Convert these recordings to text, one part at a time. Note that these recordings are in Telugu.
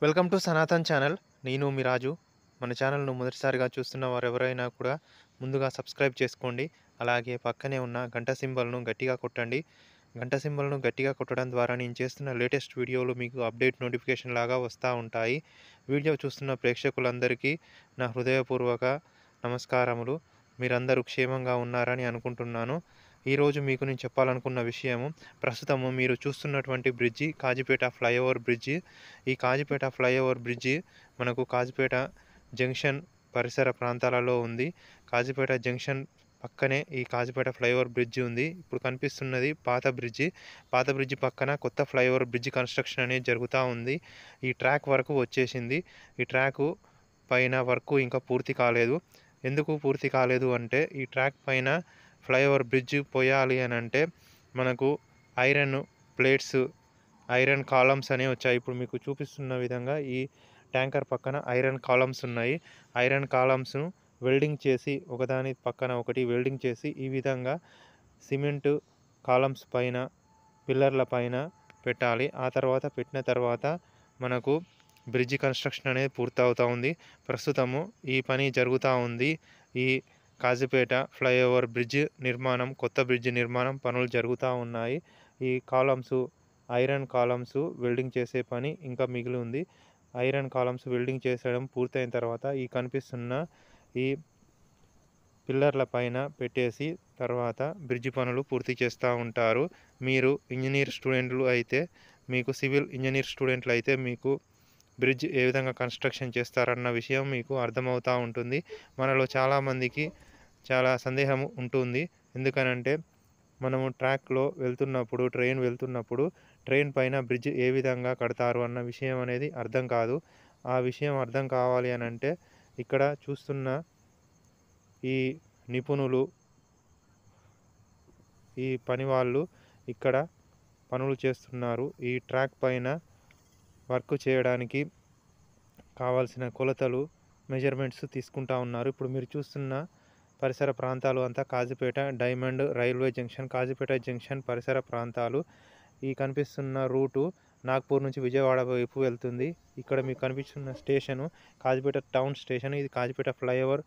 Welcome to Sanatan channel. నేను మీ రాజు. మన ఛానల్‌ను మొదటిసారిగా చూస్తున్న వారెవరైనా కూడా ముందుగా సబ్స్క్రైబ్ చేసుకోండి. అలాగే పక్కనే ఉన్న గంట సింబల్‌ను గట్టిగా కొట్టండి. గంట సింబల్‌ను గట్టిగా కొట్టడం ద్వారా నేను చేస్తున్న లేటెస్ట్ వీడియోలు మీకు అప్డేట్ నోటిఫికేషన్ లాగా వస్తా ఉంటాయి. వీడియో చూస్తున్న ప్రేక్షకులందరికీ నా హృదయపూర్వక నమస్కారములు. మీరందరూ క్షేమంగా ఉన్నారని అనుకుంటున్నాను. ఈరోజు మీకు నేను చెప్పాలనుకున్న విషయము, ప్రస్తుతము మీరు చూస్తున్నటువంటి బ్రిడ్జి కాజీపేట ఫ్లైఓవర్ బ్రిడ్జి. ఈ కాజీపేట ఫ్లైఓవర్ బ్రిడ్జి మనకు కాజీపేట జంక్షన్ పరిసర ప్రాంతాలలో ఉంది. కాజీపేట జంక్షన్ పక్కనే ఈ కాజీపేట ఫ్లైఓవర్ బ్రిడ్జి ఉంది. ఇప్పుడు కనిపిస్తున్నది పాత బ్రిడ్జి. పాత బ్రిడ్జి పక్కన కొత్త ఫ్లైఓవర్ బ్రిడ్జి కన్స్ట్రక్షన్ అనేది జరుగుతూ ఉంది. ఈ ట్రాక్ వరకు వచ్చేసింది. ఈ ట్రాకు పైన వర్క్ ఇంకా పూర్తి కాలేదు. ఎందుకు పూర్తి కాలేదు అంటే, ఈ ట్రాక్ పైన ఫ్లైఓవర్ బ్రిడ్జ్ పోయాలి అని అంటే మనకు ఐరన్ ప్లేట్స్, ఐరన్ కాలమ్స్ అనేవి వచ్చాయి. ఇప్పుడు మీకు చూపిస్తున్న విధంగా ఈ ట్యాంకర్ పక్కన ఐరన్ కాలమ్స్ ఉన్నాయి. ఐరన్ కాలమ్స్ను వెల్డింగ్ చేసి ఒకదాని పక్కన ఒకటి వెల్డింగ్ చేసి ఈ విధంగా సిమెంట్ కాలమ్స్ పైన, పిల్లర్ల పైన పెట్టాలి. ఆ తర్వాత పెట్టిన తర్వాత మనకు బ్రిడ్జి కన్స్ట్రక్షన్ అనేది పూర్తవుతూ ఉంది. ప్రస్తుతము ఈ పని జరుగుతూ ఉంది. ఈ కాజీపేట ఫ్లైఓవర్ బ్రిడ్జ్ నిర్మాణం, కొత్త బ్రిడ్జి నిర్మాణం పనులు జరుగుతూ ఉన్నాయి. ఈ కాలమ్స్, ఐరన్ కాలమ్స్ వెల్డింగ్ చేసే పని ఇంకా మిగిలి ఉంది. ఐరన్ కాలమ్స్ వెల్డింగ్ చేసడం పూర్తయిన తర్వాత ఈ కనిపిస్తున్న ఈ పిల్లర్ల పైన పెట్టేసి తర్వాత బ్రిడ్జి పనులు పూర్తి చేస్తూ ఉంటారు. మీరు ఇంజనీర్ స్టూడెంట్లు అయితే, మీకు సివిల్ ఇంజనీర్ స్టూడెంట్లు అయితే మీకు బ్రిడ్జ్ ఏ విధంగా కన్స్ట్రక్షన్ చేస్తారన్న విషయం మీకు అర్థమవుతూ ఉంటుంది. మనలో చాలామందికి చాలా సందేహం ఉంటుంది. ఎందుకనంటే మనము ట్రాక్‌లో వెళ్తున్నప్పుడు, ట్రైన్ పైన బ్రిడ్జ్ ఏ విధంగా కడతారు అన్న విషయం అనేది అర్థం కాదు. ఆ విషయం అర్థం కావాలి అనంటే ఇక్కడ చూస్తున్న ఈ నిపుణులు, ఈ పనివాళ్ళు ఇక్కడ పనులు చేస్తున్నారు. ఈ ట్రాక్ పైన వర్క్ చేయడానికి కావాల్సిన కొలతలు, మెజర్మెంట్స్ తీసుకుంటా ఉన్నారు. ఇప్పుడు మీరు చూస్తున్న పరిసర ప్రాంతాలు అంతా Kazipet diamond railway junction, Kazipet junction పరిసర ప్రాంతాలు. ఈ కనిపిస్తున్న రూటు నాగ్పూర్ నుంచి విజయవాడ వైపు వెళ్తుంది. ఇక్కడ మీకు కనిపిస్తున్న స్టేషను కాజీపేట టౌన్ స్టేషన్. ఇది కాజీపేట ఫ్లైఓవర్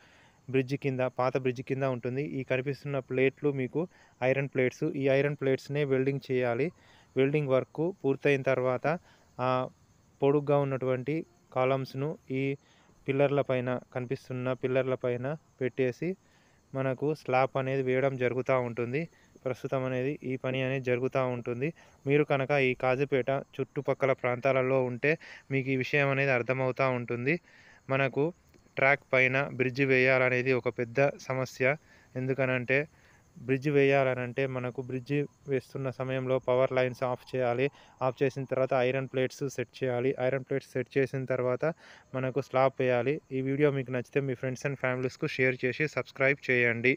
బ్రిడ్జి కింద, పాత బ్రిడ్జి కింద ఉంటుంది. ఈ కనిపిస్తున్న ప్లేట్లు మీకు ఐరన్ ప్లేట్స్. ఈ ఐరన్ ప్లేట్స్‌నే వెల్డింగ్ చేయాలి. వెల్డింగ్ వర్క్ పూర్తయిన తర్వాత పొడుగ్గా ఉన్నటువంటి కాలమ్స్‌ను ఈ పిల్లర్ల పైన, కనిపిస్తున్న పిల్లర్ల పైన పెట్టేసి మనకు స్లాబ్ అనేది వేయడం జరుగుతూ ఉంటుంది. ప్రస్తుతం అనేది ఈ పని అనేది జరుగుతూ ఉంటుంది. మీరు కనుక ఈ కాజీపేట చుట్టుపక్కల ప్రాంతాలలో ఉంటే మీకు ఈ విషయం అనేది అర్థమవుతూ ఉంటుంది. మనకు ట్రాక్ పైన బ్రిడ్జ్ వేయాలనేది ఒక పెద్ద సమస్య. ఎందుకనంటే బ్రిడ్జ్ వేయాలనంటే మనకు బ్రిడ్జి వేస్తున్న సమయంలో పవర్ లైన్స్ ఆఫ్ చేయాలి. ఆఫ్ చేసిన తర్వాత ఐరన్ ప్లేట్స్ సెట్ చేయాలి. ఐరన్ ప్లేట్స్ సెట్ చేసిన తర్వాత మనకు స్లాబ్ వేయాలి. ఈ వీడియో మీకు నచ్చితే మీ ఫ్రెండ్స్ అండ్ ఫ్యామిలీస్‌కు షేర్ చేసి సబ్స్క్రైబ్ చేయండి.